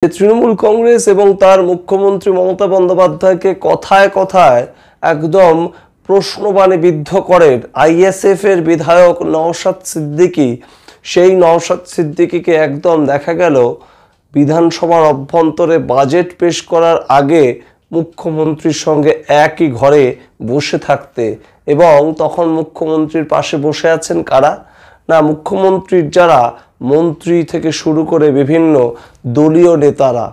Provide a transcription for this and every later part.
তৃণমূল কংগ্রেস এবং তার মুখ্যমন্ত্রী মমতা বন্দ্যোপাধ্যায়কে কথায় কথায় একদম প্রশ্নবাণে বিদ্ধ করেন আইএসএফ এর বিধায়ক নওশাদ সিদ্দিকী। সেই নওশাদ সিদ্দিকীকে একদম দেখা গেল বিধানসভার অভ্যন্তরে বাজেট পেশ করার আগে মুখ্যমন্ত্রীর সঙ্গে একই ঘরে বসে থাকতে, এবং তখন মুখ্যমন্ত্রীর পাশে বসে আছেন কারা না, মুখ্যমন্ত্রীর যারা মন্ত্রী থেকে শুরু করে বিভিন্ন দলীয় নেতারা,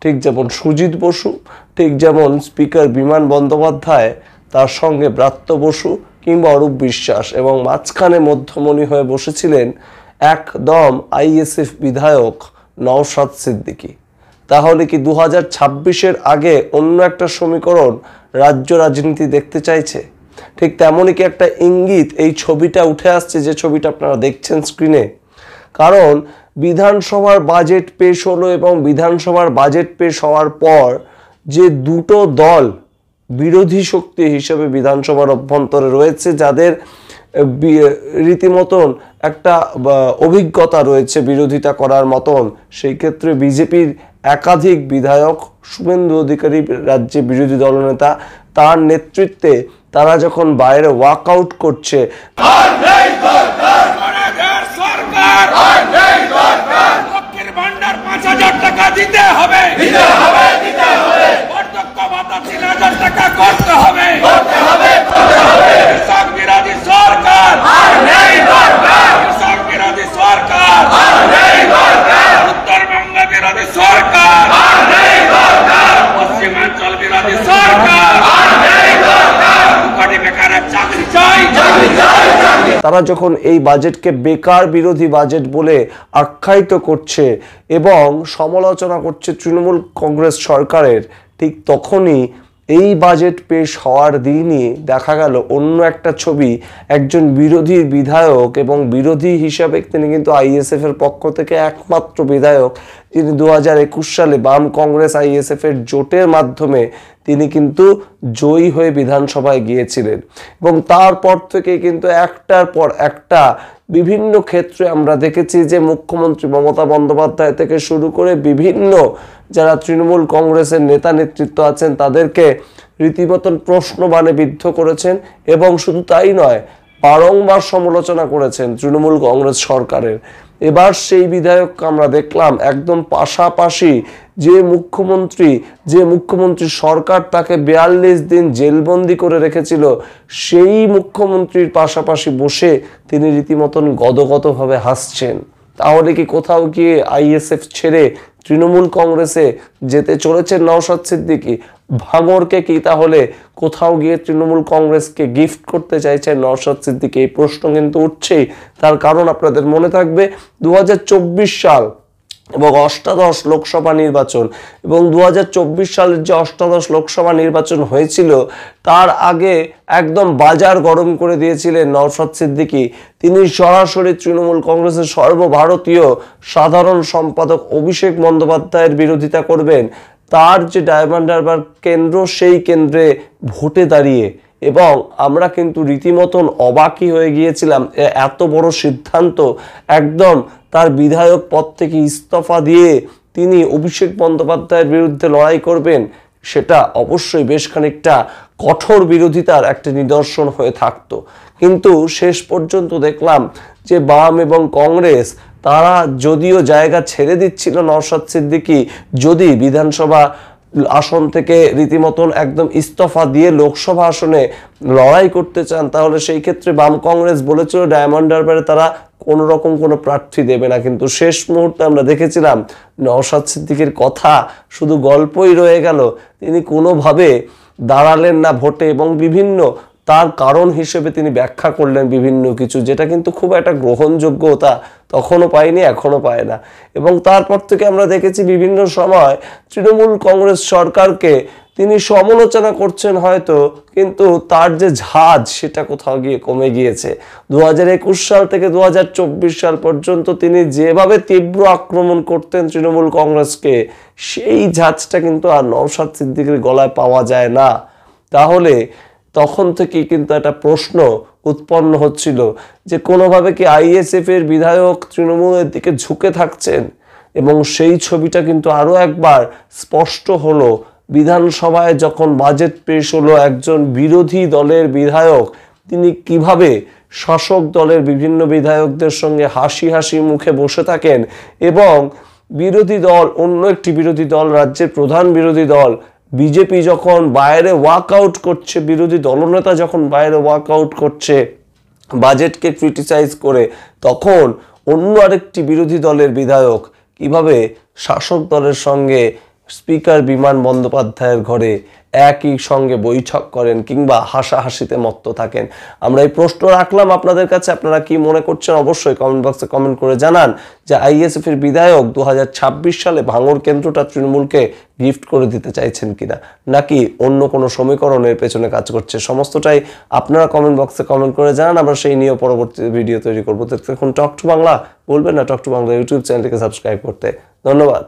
ঠিক যেমন সুজিত বসু, ঠিক যেমন স্পিকার বিমান বন্দ্যোপাধ্যায়, তার সঙ্গে ব্রাত্য বসু কিংবা অরূপ বিশ্বাস, এবং মাঝখানে মধ্যমণি হয়ে বসেছিলেন একদম আইএসএফ বিধায়ক নওশাদ সিদ্দিকী। তাহলে কি 2026-এর আগে অন্য একটা সমীকরণ রাজ্য রাজনীতি দেখতে চাইছে? ঠিক তেমনই কি একটা ইঙ্গিত এই ছবিটা উঠে আসছে, যে ছবিটা আপনারা দেখছেন স্ক্রিনে। কারণ বিধানসভার বাজেট পেশ হলো এবং বিধানসভার বাজেট পেশ হওয়ার পর যে দুটো দল বিরোধী শক্তি হিসেবে বিধানসভার অভ্যন্তরে রয়েছে, যাদের রীতিমতন একটা অভিজ্ঞতা রয়েছে বিরোধিতা করার মতন, সেই ক্ষেত্রে বিজেপির একাধিক বিধায়ক, শুভেন্দু অধিকারী রাজ্যে বিরোধী দলনেতা, তার নেতৃত্বে তারা যখন বাইরে ওয়াকআউট করছে, তারা যখন এই বাজেটকে বেকার বিরোধী বাজেট বলে আখ্যায়িত করছে এবং সমালোচনা করছে তৃণমূল কংগ্রেস সরকারের, ঠিক তখনই এই বাজেট পেশ হওয়ার দিনই দেখা গেল অন্য একটা ছবি। একজন বিরোধী বিধায়ক, এবং বিরোধী হিসাবে তিনি কিন্তু আইএসএফ এর পক্ষ থেকে একমাত্র বিধায়ক যিনি 2021 সালে বাম কংগ্রেস আইএসএফ এর জোটের মাধ্যমে তিনি কিন্তু জয়ী হয়ে বিধানসভায় গিয়েছিলেন। এবং তারপর থেকে কিন্তু একটার পর একটা বিভিন্ন ক্ষেত্রে আমরা দেখেছি যে মুখ্যমন্ত্রী মমতা বন্দ্যোপাধ্যায় থেকে শুরু করে বিভিন্ন যারা তৃণমূল কংগ্রেসের নেতা নেতৃত্ব আছেন তাদেরকে রীতিমতন প্রশ্নবাণে বিদ্ধ করেছেন, এবং শুধু তাই নয়, বারংবার সমালোচনা করেছেন তৃণমূল কংগ্রেস সরকারের। এবার সেই বিধায়ককে আমরা দেখলাম একদম পাশাপাশি যে মুখ্যমন্ত্রী সরকার তাকে 42 দিন জেলবন্দি করে রেখেছিল, সেই মুখ্যমন্ত্রীর পাশাপাশি বসে তিনি রীতিমতন গদগদভাবে হাসছেন। তাহলে কি কোথাও গিয়ে আইএসএফ ছেড়ে তৃণমূল কংগ্রেসে যেতে চলেছেন নওশাদ সিদ্দিকী? ভাঙড়কে কি তাহলে কোথাও গিয়ে তৃণমূল কংগ্রেসকে গিফট করতে চাইছেন নওশাদ সিদ্দিকী? এই প্রশ্ন কিন্তু উঠছেই। তার কারণ আপনাদের মনে থাকবে 2024 সাল এবং অষ্টাদশ লোকসভা নির্বাচন, এবং 2024 সালের যে অষ্টাদশ লোকসভা নির্বাচন হয়েছিল তার আগে একদম বাজার গরম করে দিয়েছিলেন নওশাদ সিদ্দিকী। তিনি সরাসরি তৃণমূল কংগ্রেসের সর্বভারতীয় সাধারণ সম্পাদক অভিষেক বন্দ্যোপাধ্যায়ের বিরোধিতা করবেন তার যে ডায়মন্ড হারবার কেন্দ্র, সেই কেন্দ্রে ভোটে দাঁড়িয়ে। এবং আমরা কিন্তু রীতিমতন অবাকই হয়ে গিয়েছিলাম, এত বড় সিদ্ধান্ত, একদম তার বিধায়ক পদ থেকে ইস্তফা দিয়ে তিনি অভিষেক বন্দ্যোপাধ্যায়ের বিরুদ্ধে লড়াই করবেন, সেটা অবশ্যই বেশ খানিকটা কঠোর বিরোধিতার একটা নিদর্শন হয়ে থাকতো। কিন্তু শেষ পর্যন্ত দেখলাম যে বাম এবং কংগ্রেস তারা যদিও জায়গা ছেড়ে দিচ্ছিল নওশাদ সিদ্দিকী যদি বিধানসভা আসন থেকে রীতিমতন একদম ইস্তফা দিয়ে লোকসভা আসনে লড়াই করতে চান, তাহলে সেই ক্ষেত্রে বাম কংগ্রেস বলেছিল ডায়মন্ড হারবারে তারা কোনো রকম কোনো প্রার্থী দেবে না। কিন্তু শেষ মুহূর্তে আমরা দেখেছিলাম নওশাদ সিদ্দিকীর কথা শুধু গল্পই রয়ে গেল, তিনি কোনোভাবে দাঁড়ালেন না ভোটে, এবং বিভিন্ন তার কারণ হিসেবে তিনি ব্যাখ্যা করলেন বিভিন্ন কিছু, যেটা কিন্তু খুব একটা গ্রহণযোগ্যতা তখনও পায়নি, এখনো পায় না। এবং তারপর থেকে আমরা দেখেছি বিভিন্ন সময় তৃণমূল কংগ্রেস সরকারকে তিনি সমালোচনা করছেন হয়তো, কিন্তু তার যে ঝাঁজ সেটা কোথাও গিয়ে কমে গিয়েছে। 2021 সাল থেকে 2024 সাল পর্যন্ত তিনি যেভাবে তীব্র আক্রমণ করতেন তৃণমূল কংগ্রেসকে, সেই ঝাঁজটা কিন্তু আর নওশাদ সিদ্দিকীর গলায় পাওয়া যায় না। তাহলে তখন থেকেই কিন্তু একটা প্রশ্ন উৎপন্ন হচ্ছিল যে কোনোভাবে কি আইএসএফ এর বিধায়ক তৃণমূলের দিকে ঝুঁকে থাকছেন, এবং সেই ছবিটা কিন্তু আরো একবার স্পষ্ট হলো বিধানসভায় যখন বাজেট পেশ হলো। একজন বিরোধী দলের বিধায়ক তিনি কিভাবে শাসক দলের বিভিন্ন বিধায়কদের সঙ্গে হাসি হাসি মুখে বসে থাকেন এবং বিরোধী দল, অন্য একটি বিরোধী দল, রাজ্যের প্রধান বিরোধী দল বিজেপি যখন বাইরে ওয়াকআউট করছে, বিরোধী দলনেতা যখন বাইরে ওয়াকআউট করছে বাজেটকে ক্রিটিসাইজ করে, তখন অন্য আরেকটি বিরোধী দলের বিধায়ক কিভাবে শাসক দলের সঙ্গে স্পিকার বিমান বন্দ্যোপাধ্যায়ের ঘরে একই সঙ্গে বৈঠক করেন কিংবা হাসাহাসিতে মত্ত থাকেন। আমরা এই প্রশ্ন রাখলাম আপনাদের কাছে, আপনারা কি মনে করছেন অবশ্যই কমেন্ট বক্সে কমেন্ট করে জানান যে আইএসএফ এর বিধায়ক 2026 সালে ভাঙড় কেন্দ্রটা তৃণমূলকে গিফট করে দিতে চাইছেন কিনা, নাকি অন্য কোনো সমীকরণের পেছনে কাজ করছে। সমস্তটাই আপনারা কমেন্ট বক্সে কমেন্ট করে জানান, আমরা সেই নিয়ে পরবর্তী ভিডিও তৈরি করবো। এখন টক টু বাংলা বলবেন না টক টু বাংলা ইউটিউব চ্যানেলটিকে সাবস্ক্রাইব করতে। ধন্যবাদ।